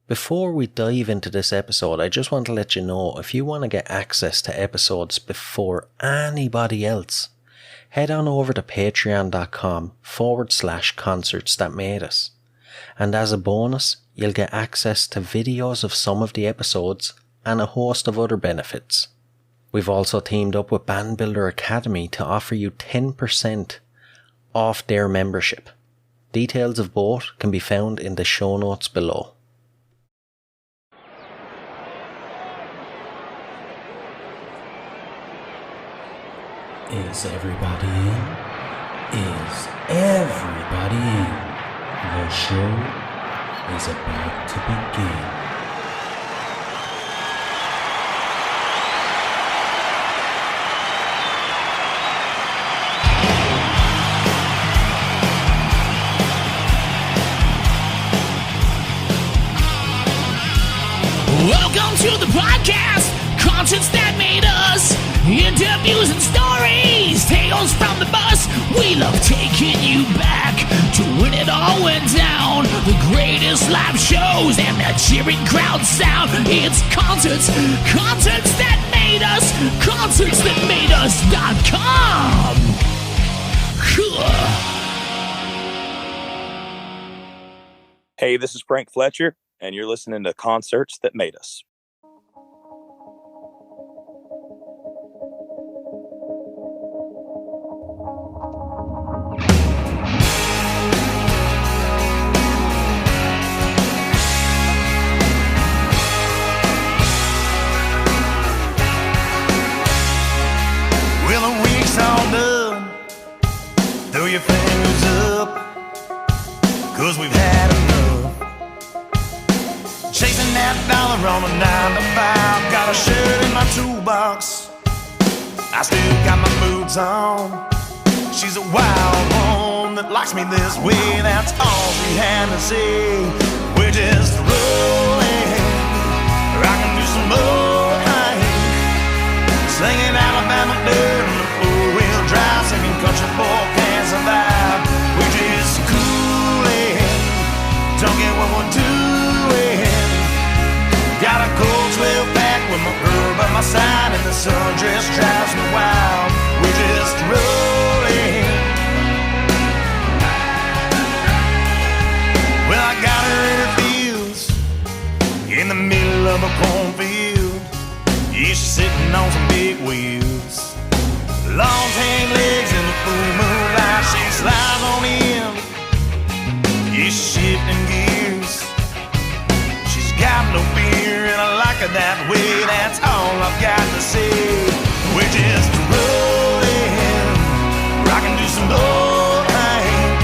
Before we dive into this episode, I just want to let you know if you want to get access to episodes before anybody else, head on over to patreon.com/concerts that made us. And as a bonus, you'll get access to videos of some of the episodes and a host of other benefits. We've also teamed up with Band Builder Academy to offer you 10% off their membership. Details of both can be found in the show notes below. Is everybody in? Is everybody in? The show is about to begin. Welcome to the podcast, concerts that made us, interviews and stories, tales from the bus. We love taking you back to when it all went down, the greatest live shows and the cheering crowd sound. It's concerts, concerts that made us, concerts that made us.com. Hey, this is Frank Fletcher, and you're listening to Concerts That Made Us. Well, the week's all done. Throw your fingers up, 'cause we've had enough. Chasing that dollar on a 9 to 5. Got a shirt in my toolbox, I still got my boots on. She's a wild one that likes me this way. That's all she had to say. We're just rolling, I can do some more singing Alabama dirt on the four-wheel drive, singing country boy can't survive. We're just cooling, don't get what we're doing. Got a cold 12-pack with my girl by my side, and the sundress drives me wild. We're just rolling. Well, I got her in her fields, in the middle of a cornfield. Yeah, she's sitting on some big wheels, long tan legs in the full moonlight. She slides on in, yeah, she's shifting gears. She's got no fear, and I like her that way. That's all I've got to say. We're just rolling, rockin' to some old thing,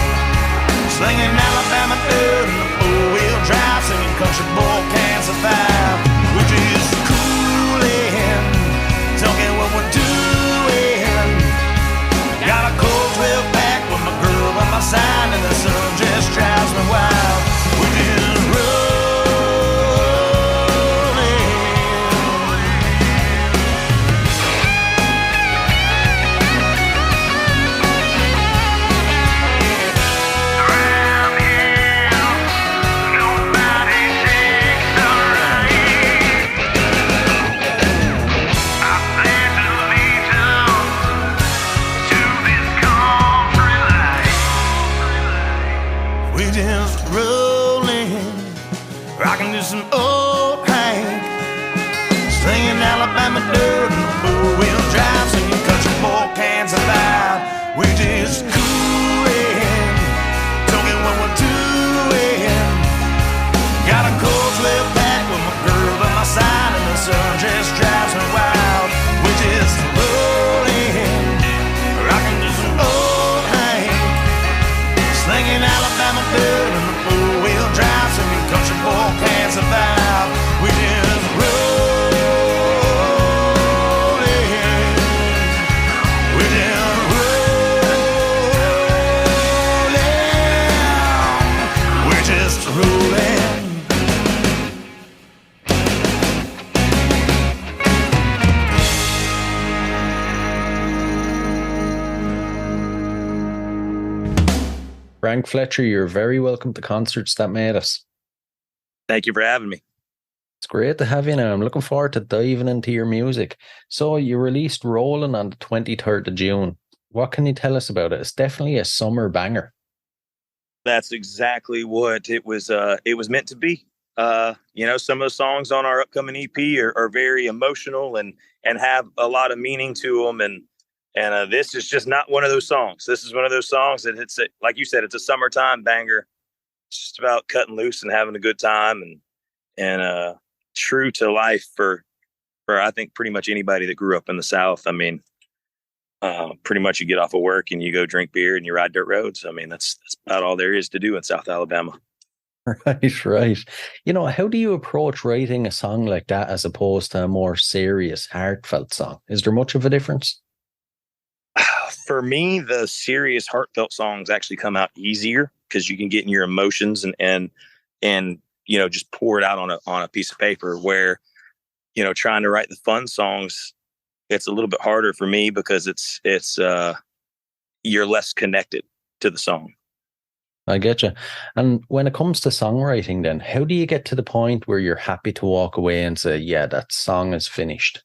slinging Alabama dirt in the four-wheel drive, singing country boy can't survive. We're just cooling, don't get what we're doing. Got a cold 12-pack with my girl by my side, and the sun just drives me wild. We're just rolling. Around here, nobody takes the reins. I pledge allegiance to this country life. We just rolling, rockin' to some old Hank, singing Alabama dirt and the four-wheel drive, singing country boy can't survive. We just cooling, don't get what we're doing. Got a cold 12-pack with my girl by my side, and the sun just drives me wild. We just rolling, rockin' to some old Hank, slinging Alabama dirt and the four-wheel drive, singing country boy can't survive. We just rolling, we just rolling, we're just rolling. Frank Fletcher, you're very welcome to Concerts That Made Us. Thank you for having me. It's great to have you now. I'm looking forward to diving into your music. So you released Rollin on the 23rd of June. What can you tell us about it? It's definitely a summer banger. That's exactly what it was. It was meant to be. Some of the songs on our upcoming EP are very emotional and have a lot of meaning to them. And this is just not one of those songs. This is one of those songs that like you said, it's a summertime banger. It's just about cutting loose and having a good time and true to life for I think pretty much anybody that grew up in the South. I mean, pretty much you get off of work and you go drink beer and you ride dirt roads. I mean, that's about all there is to do in South Alabama. Right, right. How do you approach writing a song like that as opposed to a more serious, heartfelt song? Is there much of a difference? For me, the serious, heartfelt songs actually come out easier because you can get in your emotions and just pour it out on a piece of paper. Where trying to write the fun songs, it's a little bit harder for me because it's you're less connected to the song. I get you. And when it comes to songwriting, then how do you get to the point where you're happy to walk away and say, yeah, that song is finished?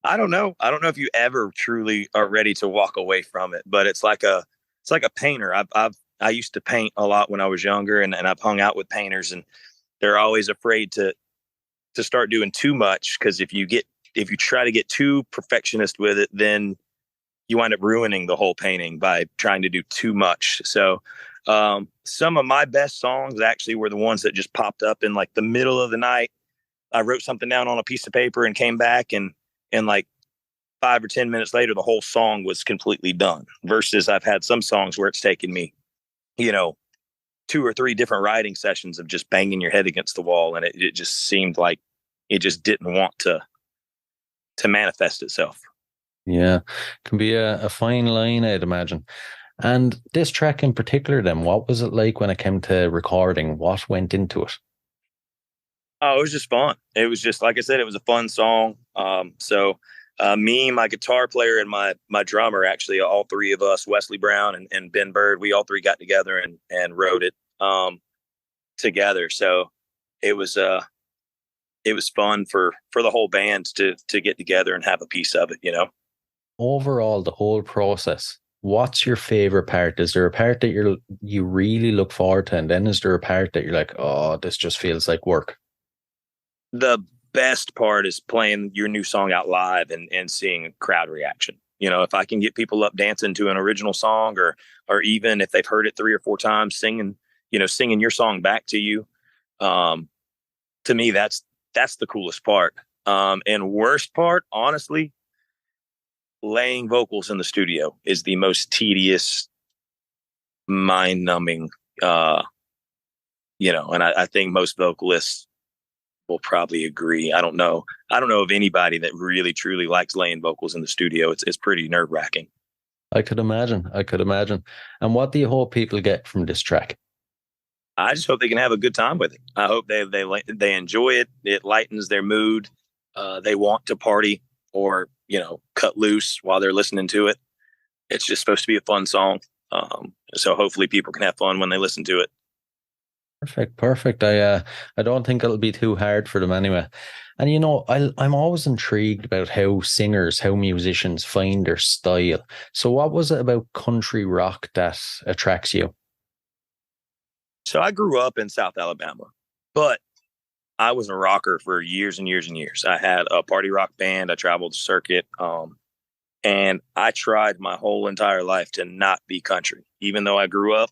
I don't know. I don't know if you ever truly are ready to walk away from it, but it's like a painter. I used to paint a lot when I was younger, and I've hung out with painters, and they're always afraid to start doing too much, because if you try to get too perfectionist with it, then you wind up ruining the whole painting by trying to do too much. So some of my best songs actually were the ones that just popped up in like the middle of the night. I wrote something down on a piece of paper and came back, and like 5 or 10 minutes later, the whole song was completely done. Versus I've had some songs where it's taken me, 2 or 3 different writing sessions of just banging your head against the wall. And it just seemed like it just didn't want to manifest itself. Yeah, can be a fine line, I'd imagine. And this track in particular, then, what was it like when it came to recording? What went into it? Oh, it was just fun. It was just, like I said, it was a fun song. Me, my guitar player, and my drummer, actually, all 3 of us, Wesley Brown and Ben Bird, we all 3 got together and wrote it together. So it was fun for the whole band to get together and have a piece of it. Overall, the whole process, what's your favorite part? Is there a part that you really look forward to, and then is there a part that you're like, oh, this just feels like work? The best part is playing your new song out live and seeing crowd reaction. If I can get people up dancing to an original song, or even if they've heard it 3 or 4 times, singing your song back to you, to me, that's the coolest part. And worst part, honestly, laying vocals in the studio is the most tedious, mind numbing, and I think most vocalists will probably agree. I don't know of anybody that really truly likes laying vocals in the studio. It's pretty nerve wracking. I could imagine. And what do you hope people get from this track? I just hope they can have a good time with it. I hope they enjoy it. It lightens their mood. They want to party or cut loose while they're listening to it. It's just supposed to be a fun song. So hopefully people can have fun when they listen to it. Perfect. I don't think it'll be too hard for them anyway. And I'm always intrigued about how musicians find their style. So what was it about country rock that attracts you? So I grew up in South Alabama, but I was a rocker for years and years and years. I had a party rock band. I traveled the circuit. And I tried my whole entire life to not be country, even though I grew up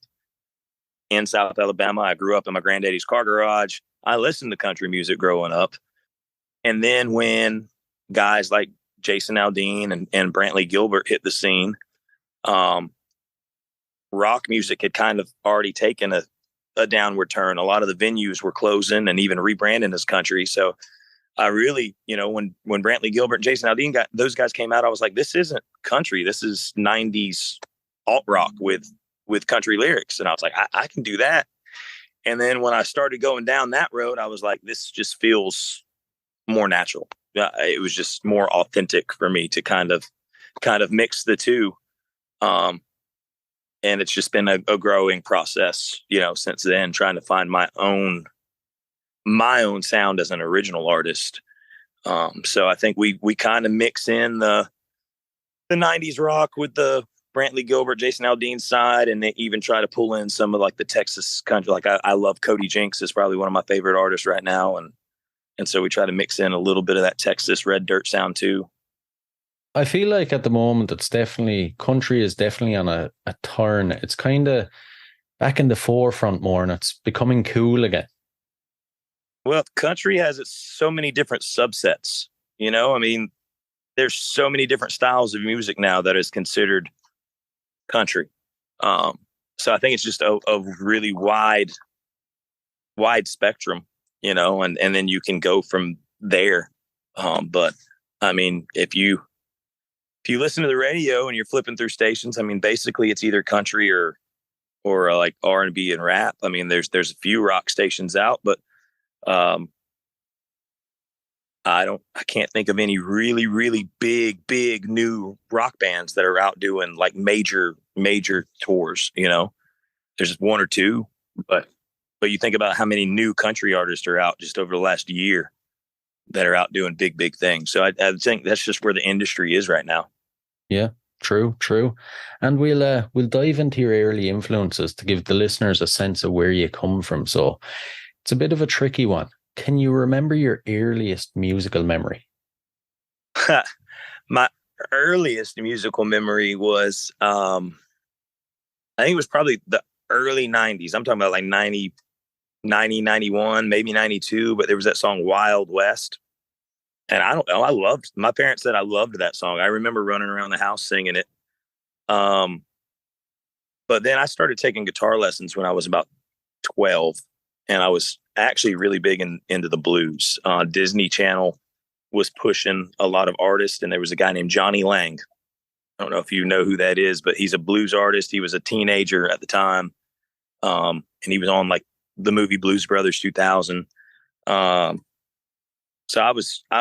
in South Alabama. I grew up in my granddaddy's car garage. I listened to country music growing up. And then when guys like Jason Aldean and Brantley Gilbert hit the scene, rock music had kind of already taken a downward turn. A lot of the venues were closing and even rebranding as country. So I really, when Brantley Gilbert and Jason Aldean those guys came out, I was like, this isn't country. This is 90s alt rock with country lyrics. And I was like, I can do that. And then when I started going down that road, I was like, this just feels more natural. It was just more authentic for me to kind of mix the two. and it's just been a growing process, since then, trying to find my own sound as an original artist. So I think we kind of mix in the 90s rock with the Brantley Gilbert, Jason Aldean side, and they even try to pull in some of like the Texas country. Like I love Cody Jinks, is probably one of my favorite artists right now, and so we try to mix in a little bit of that Texas red dirt sound too. I feel like at the moment country is definitely on a turn. It's kind of back in the forefront more, and it's becoming cool again. Well, country has so many different subsets. I mean, there's so many different styles of music now that is considered country. So I think it's just a really wide spectrum, and then you can go from there. But I mean, if you listen to the radio and you're flipping through stations, I mean, basically it's either country or like R&B and rap. I mean, there's a few rock stations out, but I can't think of any really, really big new rock bands that are out doing like major tours. There's one or two, but you think about how many new country artists are out just over the last year that are out doing big things. So I think that's just where the industry is right now. Yeah, true. And we'll dive into your early influences to give the listeners a sense of where you come from. So it's a bit of a tricky one. Can you remember your earliest musical memory? My earliest musical memory was, I think it was probably the early 90s. I'm talking about like 90, 91, maybe 92, but there was that song Wild West. And I don't know, my parents said I loved that song. I remember running around the house singing it. But then I started taking guitar lessons when I was about 12, and I was actually really big into the blues. Disney Channel was pushing a lot of artists, and there was a guy named Johnny Lang. I don't know if you know who that is, but he's a blues artist. He was a teenager at the time, and he was on like the movie Blues Brothers 2000. So I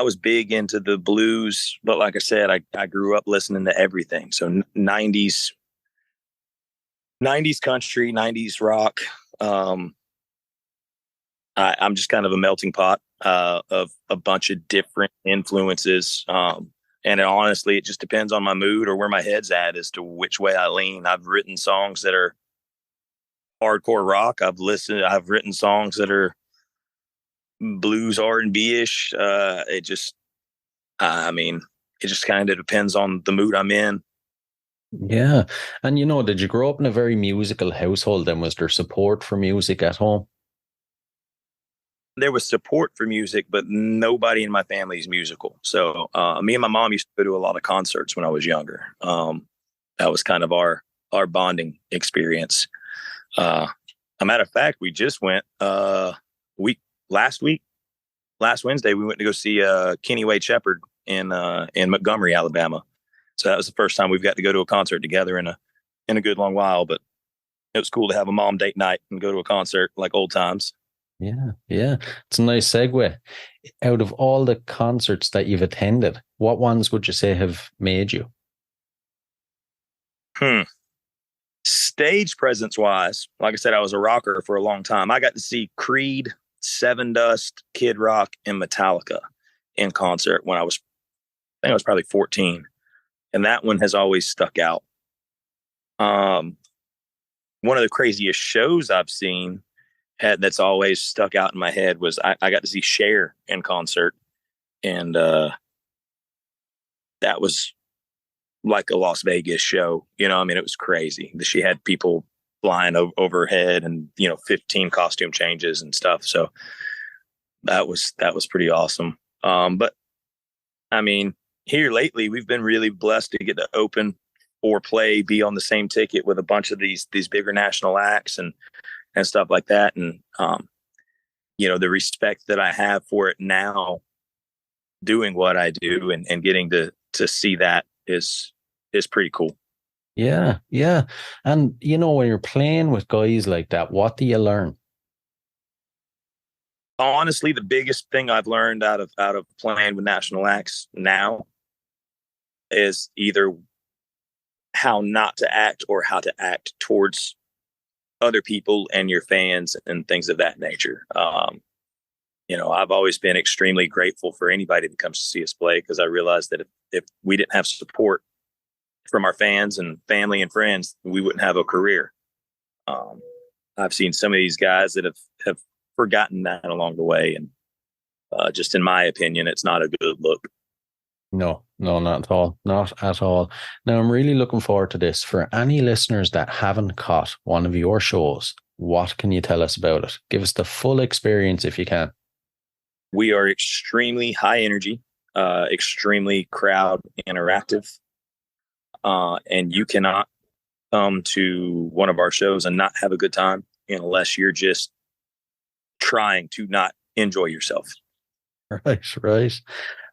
was big into the blues, but like I said, I grew up listening to everything. So 90s country, 90s rock. I'm just kind of a melting pot of a bunch of different influences. And honestly, it just depends on my mood or where my head's at as to which way I lean. I've written songs that are hardcore rock. I've written songs that are blues R&B ish. It just kind of depends on the mood I'm in. Yeah. And did you grow up in a very musical household? And was there support for music at home? There was support for music, but nobody in my family is musical. So me and my mom used to go to a lot of concerts when I was younger. That was kind of our bonding experience. A matter of fact, we just went last Wednesday, we went to go see Kenny Wade Shepherd in Montgomery, Alabama. So that was the first time we've got to go to a concert together in a good long while. But it was cool to have a mom date night and go to a concert like old times. Yeah. It's a nice segue. Out of all the concerts that you've attended, what ones would you say have made you? Stage presence wise, like I said, I was a rocker for a long time. I got to see Creed, Seven Dust, Kid Rock, and Metallica in concert when I think I was probably 14. And that one has always stuck out. One of the craziest shows I've seen that's always stuck out in my head was I got to see Cher in concert, and that was like a Las Vegas show. It was crazy. She had people flying over her head, and 15 costume changes and stuff. So that was pretty awesome. But I mean, here lately we've been really blessed to get to open or be on the same ticket with a bunch of these bigger national acts and stuff like that. And, the respect that I have for it now, doing what I do and getting to see that is pretty cool. Yeah. And, when you're playing with guys like that, what do you learn? Honestly, the biggest thing I've learned out of playing with national acts now is either how not to act or how to act towards other people and your fans and things of that nature. I've always been extremely grateful for anybody that comes to see us play, because I realized that if we didn't have support from our fans and family and friends, we wouldn't have a career. I've seen some of these guys that have forgotten that along the way. And just in my opinion, it's not a good look. No, not at all. Not at all. Now, I'm really looking forward to this. For any listeners that haven't caught one of your shows, what can you tell us about it? Give us the full experience if you can. We are extremely high energy, extremely crowd interactive. And you cannot come to one of our shows and not have a good time unless you're just trying to not enjoy yourself. Right.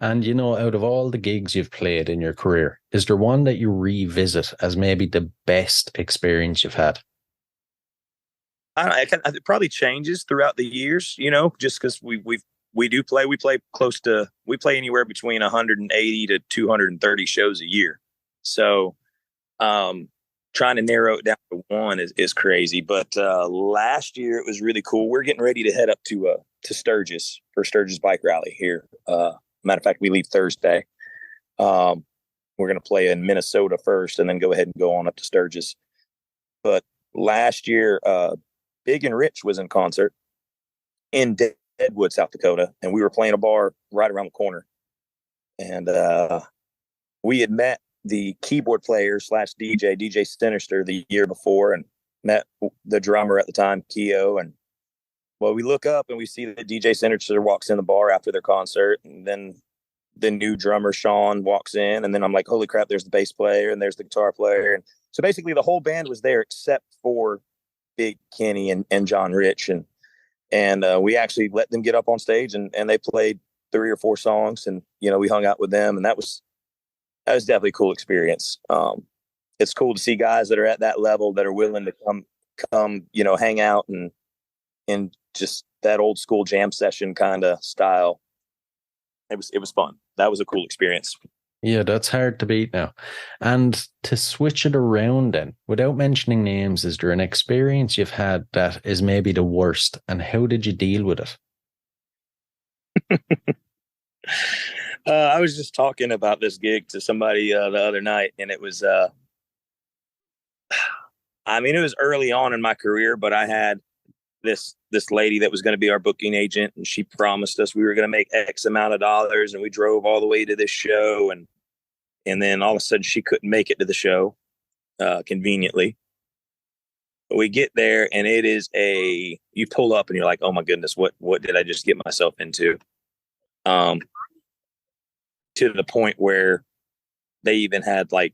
And out of all the gigs you've played in your career, is there one that you revisit as maybe the best experience you've had? It probably changes throughout the years, just because we play anywhere between 180 to 230 shows a year. So trying to narrow it down to one is crazy. But last year it was really cool. We're getting ready to head up to Sturgis for Sturgis Bike Rally here. Matter of fact, we leave Thursday. We're going to play in Minnesota first and then go ahead and go on up to Sturgis. But last year, Big and Rich was in concert in Deadwood, South Dakota, and we were playing a bar right around the corner. And we had met the keyboard player / DJ Sinister, the year before, and met the drummer at the time, Keo. And well, we look up and we see that DJ Sinister walks in the bar after their concert, and then the new drummer Sean walks in, and then I'm like, holy crap, there's the bass player and there's the guitar player. And so basically the whole band was there except for Big Kenny and John Rich, and we actually let them get up on stage and they played 3 or 4 songs, and we hung out with them, and that was definitely a cool experience. It's cool to see guys that are at that level that are willing to come hang out and just that old school jam session kind of style. It was fun. That was a cool experience. Yeah, that's hard to beat now. And to switch it around then, without mentioning names, is there an experience you've had that is maybe the worst, and how did you deal with it? I was just talking about this gig to somebody the other night, and it was, it was early on in my career, but I had this lady that was going to be our booking agent, and she promised us we were going to make X amount of dollars, and we drove all the way to this show, and then all of a sudden she couldn't make it to the show, conveniently. But we get there, and it is you pull up and you're like, oh my goodness, what did I just get myself into? To the point where they even had there's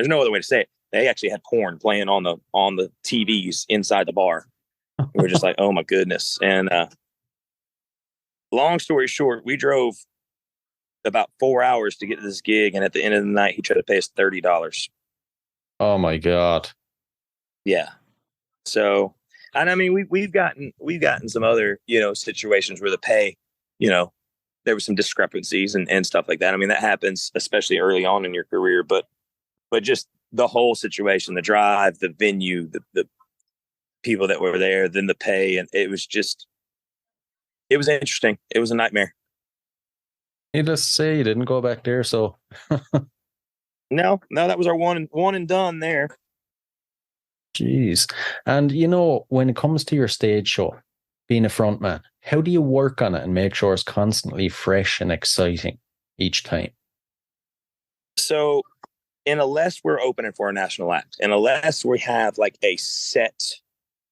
no other way to say it. They actually had porn playing on the TVs inside the bar. We were just like, oh my goodness. And long story short, we drove about 4 hours to get to this gig, and at the end of the night, he tried to pay us $30. Oh my God. Yeah. So, and we've gotten some other situations where the pay, there were some discrepancies and stuff like that. That happens especially early on in your career, but just the whole situation, the drive, the venue, the people that were there, then the pay. And it was interesting. It was a nightmare. Needless to say, you didn't go back there. So no, that was our one and done there. Jeez. And when it comes to your stage show, being a frontman, how do you work on it and make sure it's constantly fresh and exciting each time? So unless we're opening for a national act, and unless we have a set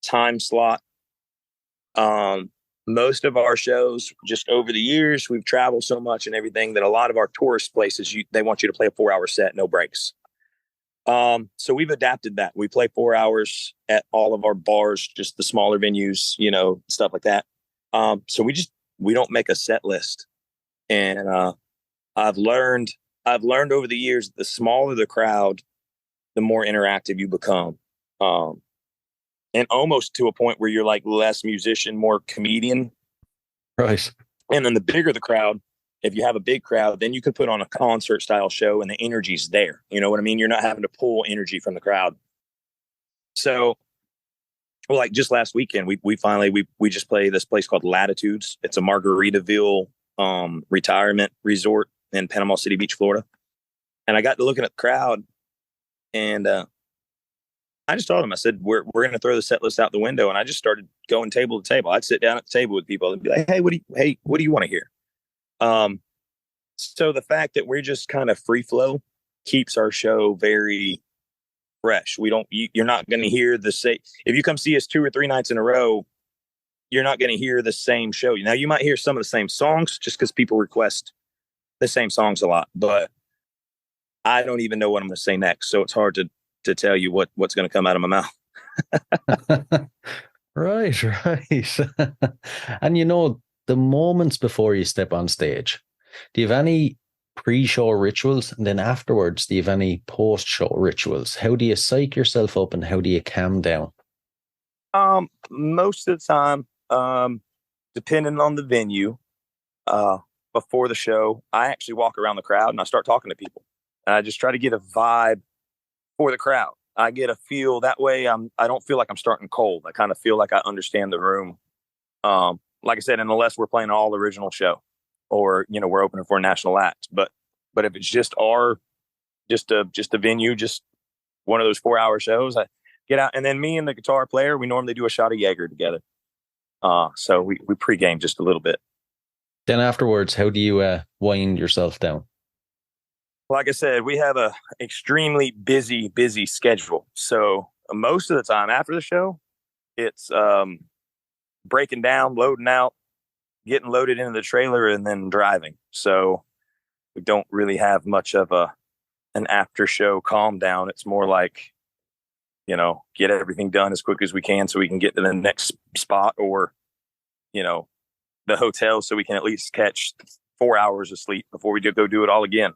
time slot, most of our shows, just over the years, we've traveled so much and everything that a lot of our tourist places, they want you to play a 4-hour set, no breaks. So we've adapted that. We play 4 hours at all of our bars, just the smaller venues, stuff like that. So we don't make a set list. And I've learned over the years that the smaller the crowd, the more interactive you become. And almost to a point where you're less musician, more comedian. Right. And then the bigger the crowd, if you have a big crowd, then you could put on a concert style show and the energy's there. You know what I mean? You're not having to pull energy from the crowd. So, well, like just last weekend, we finally just played this place called Latitudes. It's a Margaritaville retirement resort in Panama City Beach, Florida. And I got to looking at the crowd, and I just told him, I said, we're going to throw the set list out the window. And I just started going table to table. I'd sit down at the table with people and be like, hey, what do you want to hear? So the fact that we're just kind of free flow keeps our show very fresh. You're not going to hear the same. If you come see us 2 or 3 nights in a row, you're not going to hear the same show. Now you might hear some of the same songs just because people request the same songs a lot, but I don't even know what I'm going to say next. So it's hard to tell you what's going to come out of my mouth. Right. And the moments before you step on stage, do you have any pre-show rituals? And then afterwards, do you have any post-show rituals? How do you psych yourself up and how do you calm down? Most of the time, depending on the venue, before the show, I actually walk around the crowd and I start talking to people. And I just try to get a vibe for the crowd. I get a feel that way. I don't feel like I'm starting cold. I kind of feel like I understand the room. Like I said, unless we're playing an all original show or, we're opening for a national act, but if it's just a venue, just one of those 4-hour shows, I get out, and then me and the guitar player, we normally do a shot of Jaeger together. So we pregame just a little bit. Then afterwards, how do you wind yourself down? Like I said, we have a extremely busy schedule. So most of the time after the show, it's breaking down, loading out, getting loaded into the trailer, and then driving. So we don't really have much of an after show calm down. It's more like, get everything done as quick as we can so we can get to the next spot or, the hotel so we can at least catch 4 hours of sleep before we go do it all again.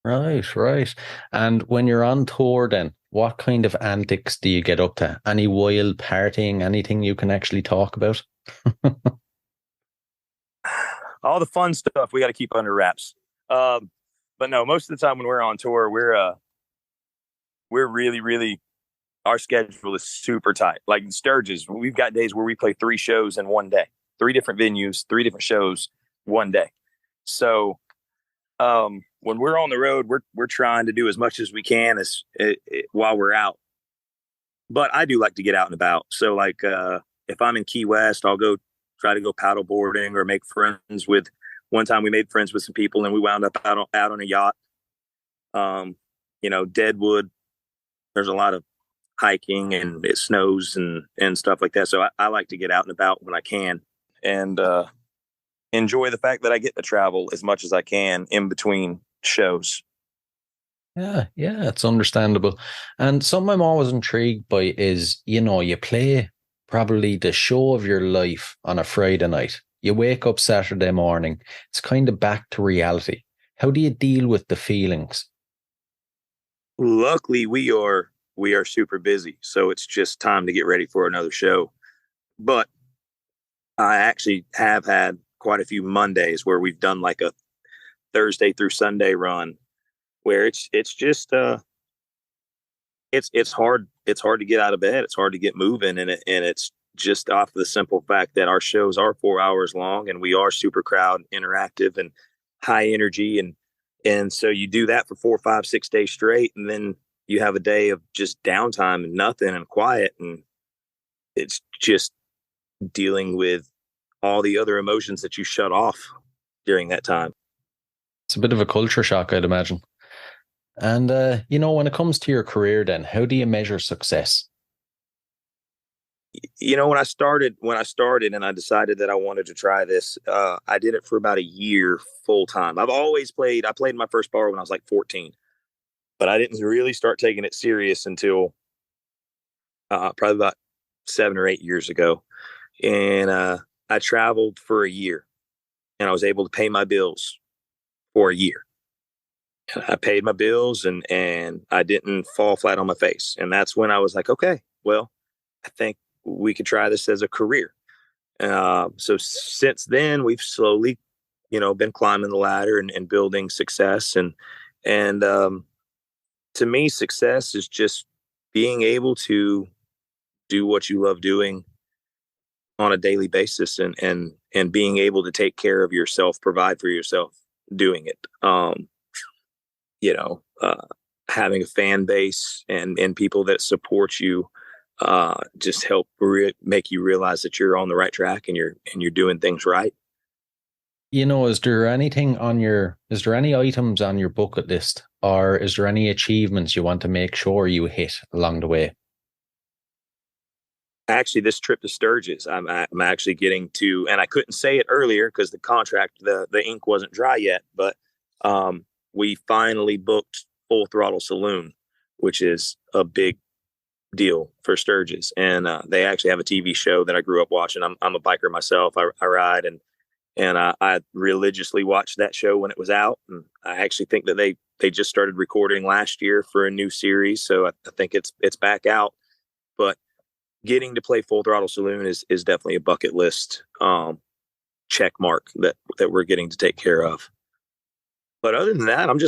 Right. And when you're on tour then, what kind of antics do you get up to? Any wild partying, anything you can actually talk about? All the fun stuff we got to keep under wraps. But no, most of the time when we're on tour, we're really, our schedule is super tight. Like in Sturgis, we've got days where we play 3 shows in one day, 3 different venues, 3 different shows one day. So, when we're on the road, we're trying to do as much as we can while we're out. But I do like to get out and about. So like, if I'm in Key West, I'll try to go paddle boarding or make friends with. One time we made friends with some people and we wound up out on a yacht. Deadwood, there's a lot of hiking and it snows and stuff like that. So I like to get out and about when I can and enjoy the fact that I get to travel as much as I can in between shows. Yeah, it's understandable. And something I'm always intrigued by is, you play probably the show of your life on a Friday night. You wake up Saturday morning, it's kind of back to reality. How do you deal with the feelings? Luckily, we are super busy, so it's just time to get ready for another show. But I actually have had quite a few Mondays where we've done like a Thursday through Sunday run where it's just it's hard to get out of bed. It's hard to get moving, and it's just off the simple fact that our shows are 4 hours long and we are super crowd interactive and high energy, and so you do that for 4, 5, 6 days straight, and then you have a day of just downtime and nothing and quiet, and it's just dealing with all the other emotions that you shut off during that time. It's a bit of a culture shock, I'd imagine. And, when it comes to your career then, how do you measure success? When I started and I decided that I wanted to try this, I did it for about a year full time. I've always played. I played my first bar when I was like 14, but I didn't really start taking it serious until probably about 7 or 8 years ago. And I traveled for a year and I was able to pay my bills for a year. I paid my bills and I didn't fall flat on my face. And that's when I was like, okay, well, I think we could try this as a career. So since then, we've slowly been climbing the ladder and building success. And to me, success is just being able to do what you love doing on a daily basis, and being able to take care of yourself, provide for yourself doing it. You know, having a fan base and people that support you, just help make you realize that you're on the right track and you're doing things right. You know, is there any items on your bucket list, or is there any achievements you want to make sure you hit along the way? Actually, this trip to Sturgis, I'm actually getting to, and I couldn't say it earlier because the contract, the ink wasn't dry yet, but we finally booked Full Throttle Saloon, which is a big deal for Sturgis. And they actually have a TV show that I grew up watching. I'm a biker myself. I ride, and I religiously watched that show when it was out. And I actually think that they just started recording last year for a new series, so I think it's back out. But getting to play Full Throttle Saloon is definitely a bucket list check mark that we're getting to take care of. But other than that, I'm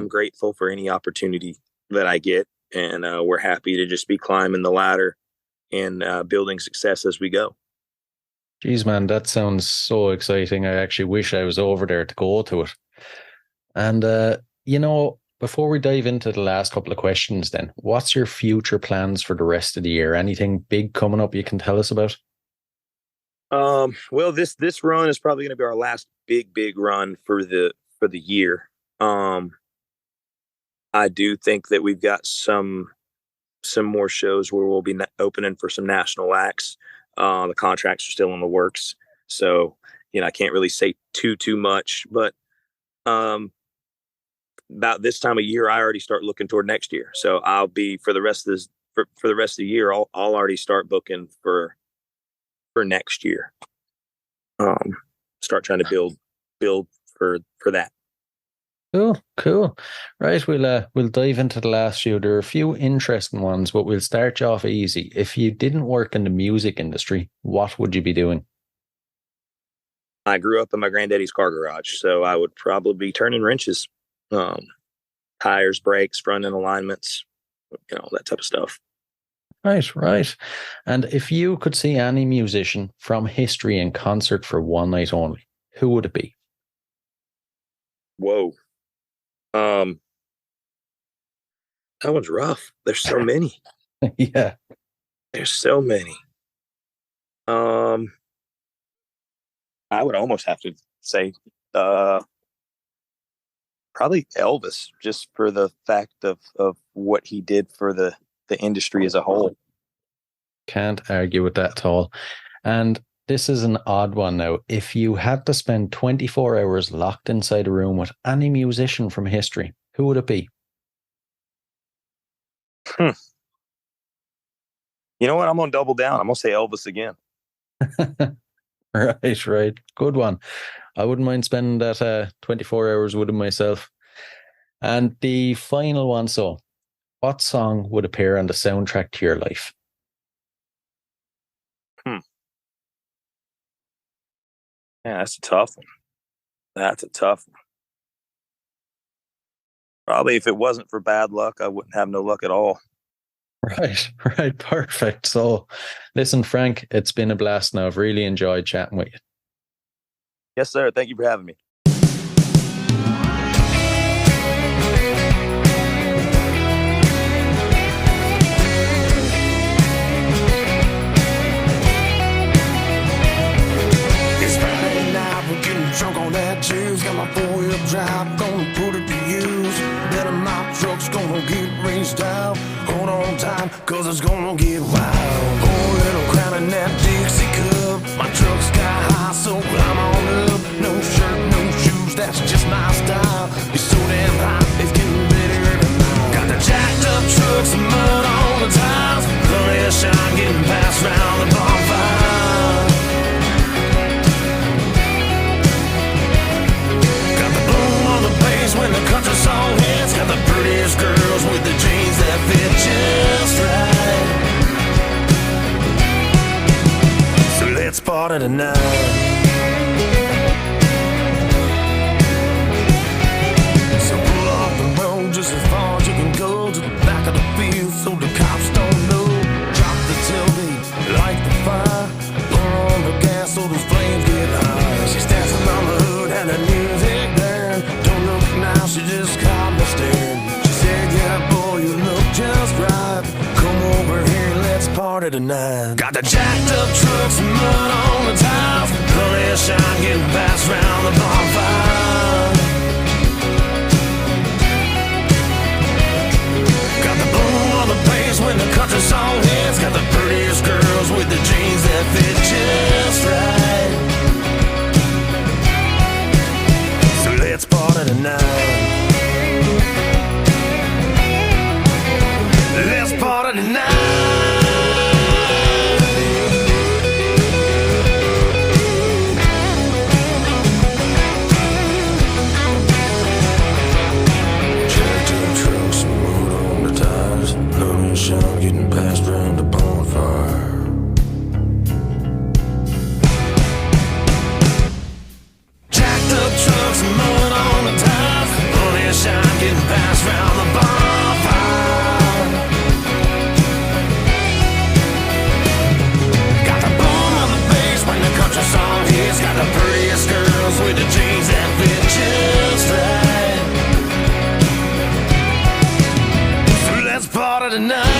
grateful for any opportunity that I get, and we're happy to just be climbing the ladder and building success as we go. Geez, man, that sounds so exciting. I actually wish I was over there to go to it. And, before we dive into the last couple of questions then, what's your future plans for the rest of the year? Anything big coming up you can tell us about? Well, this run is probably going to be our last big run for the year. I do think that we've got some more shows where we'll be opening for some national acts. The contracts are still in the works, so I can't really say too much. But about this time of year, I already start looking toward next year. So I'll be for the rest of this for the rest of the year. I'll already start booking for next year. Start trying to build for that. Cool. Right, we'll dive into the last few. There are a few interesting ones, but we'll start you off easy. If you didn't work in the music industry, what would you be doing? I grew up in my granddaddy's car garage, so I would probably be turning wrenches, tires, brakes, front end alignments, that type of stuff. Right. And if you could see any musician from history in concert for one night only, who would it be? Whoa. That one's rough. There's so many. Yeah. There's so many. I would almost have to say probably Elvis, just for the fact of what he did for the industry as a whole. Can't argue with that at all. And this is an odd one now. If you had to spend 24 hours locked inside a room with any musician from history, who would it be? You know what? I'm going to double down. I'm going to say Elvis again. Right. Good one. I wouldn't mind spending that 24 hours with him myself. And the final one, so what song would appear on the soundtrack to your life? Yeah, that's a tough one. Probably if it wasn't for bad luck, I wouldn't have no luck at all. Right. Perfect. So listen, Frank, it's been a blast now. I've really enjoyed chatting with you. Yes, sir. Thank you for having me. Drunk on that juice, got my 4-wheel drive, gonna put it to use. Better my truck's gonna get raced out. Hold on tight, cause it's gonna get wild. Pour a little crown in that Dixie cup. My truck's got high, so climb on up. No shirt, no shoes, that's just my style. It's so damn hot, it's getting better tonight. Got the jacked up trucks and mud on the tires. Plenty of shine getting passed round the bonfire. When the country song hits, got the prettiest girls with the jeans that fit just right. So let's party tonight. Jacked up trucks and mud on the tires. Honey shine getting passed round the bonfire. Got the boom on the bass when the country song hits. Got the prettiest girls with the jeans that fit just right. So let's party tonight. Let's party tonight. Shine getting passed round the bonfire. Jacked up trucks and mud on the tires. Honey shine getting passed round the bonfire. Got the boom on the bass when the country song hits. Got the prettiest girls with the jeans that fit just right. So let's party tonight.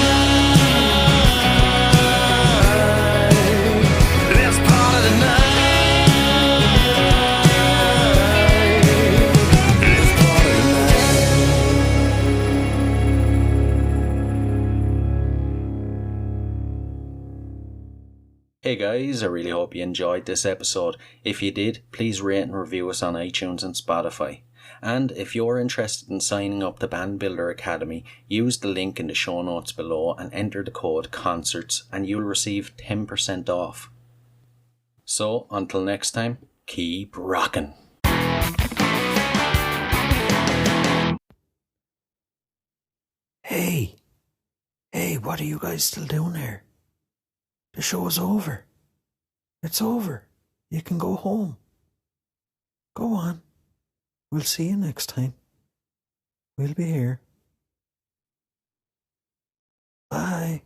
Hey guys, I really hope you enjoyed this episode. If you did, please rate and review us on iTunes and Spotify. And if you're interested in signing up to Band Builder Academy, use the link in the show notes below and enter the code CONCERTS and you'll receive 10% off. So, until next time, keep rocking. Hey, what are you guys still doing here? The show's over. It's over. You can go home. Go on. We'll see you next time. We'll be here. Bye.